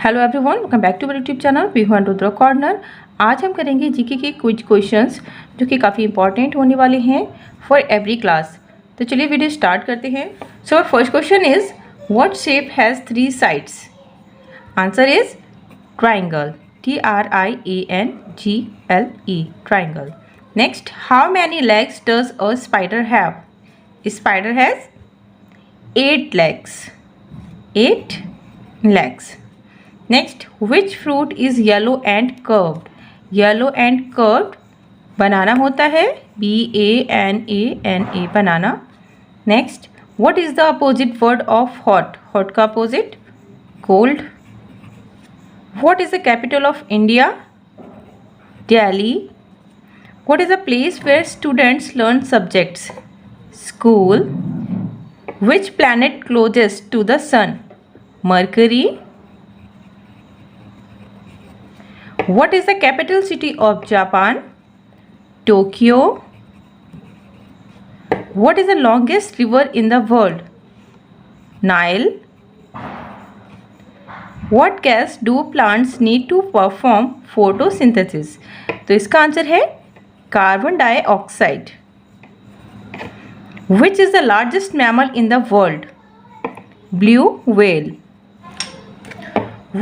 Hello everyone, welcome back to मेरे YouTube channel Pihu and Rudra corner. आज हम करेंगे जीके के कुछ क्वेश्चंस जो कि काफ़ी इंपॉर्टेंट होने वाले हैं फॉर एवरी क्लास। तो चलिए वीडियो स्टार्ट करते हैं। So first question is what shape has 3 sides? Answer is triangle, TRIANGLE, triangle. Next, how many legs does a spider have? Spider has 8 legs, 8 legs. Next, which fruit is yellow and curved? Yellow and curved banana होता है, BANANA, banana. Next, what is the opposite word of hot? Hot का opposite cold. What is the capital of India? Delhi. What is the place where students learn subjects? School. Which planet closest to the sun? Mercury. What is the capital city of Japan? Tokyo. What is the longest river in the world? Nile. What gas do plants need to perform photosynthesis? तो इसका answer है carbon dioxide. Which is the largest mammal in the world? Blue whale.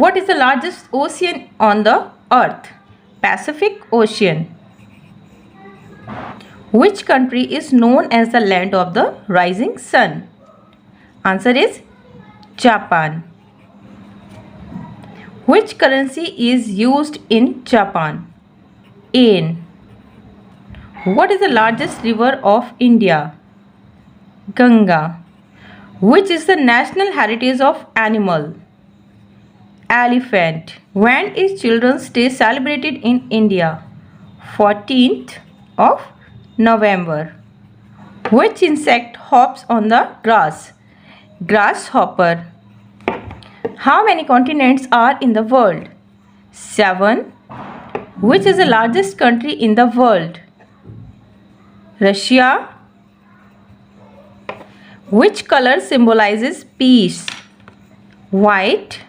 What is the largest ocean on the earth? Pacific Ocean. Which country is known as the land of the rising sun? Answer is Japan. Which currency is used in Japan? Yen. What is the largest river of India? Ganga. Which is the national heritage of animal? Elephant. When is Children's Day celebrated in India? 14th of November. Which insect hops on the grass? Grasshopper. How many continents are in the world? 7. Which is the largest country in the world? Russia. Which color symbolizes peace? White.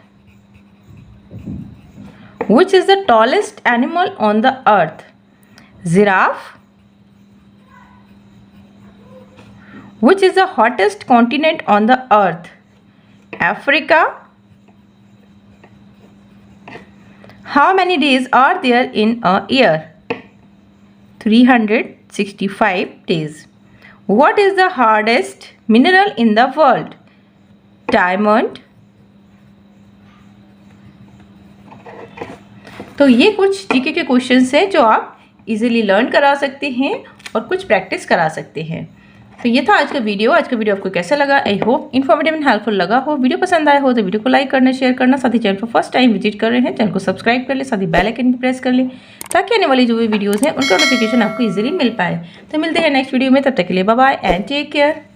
Which is the tallest animal on the earth? Giraffe. Which is the hottest continent on the earth? Africa. How many days are there in a year? 365 days. What is the hardest mineral in the world? Diamond. तो ये कुछ GK के questions हैं जो आप easily learn करा सकते हैं और कुछ प्रैक्टिस करा सकते हैं। तो ये था आज का वीडियो। आज का वीडियो आपको कैसा लगा? I hope informative and helpful लगा हो। वीडियो पसंद आया हो तो वीडियो को लाइक करना, शेयर करना, साथ ही चैनल पर फर्स्ट टाइम विजिट कर रहे हैं चैनल को सब्सक्राइब कर ले, साथ ही बेल आइकन भी प्रेस कर ले ताकि आने वाली जो भी वीडियोज़ हैं उनका नोटिफिकेशन आपको ईजिली मिल पाए। तो मिलते हैं नेक्स्ट वीडियो में, तब तक के लिए bye bye and take care.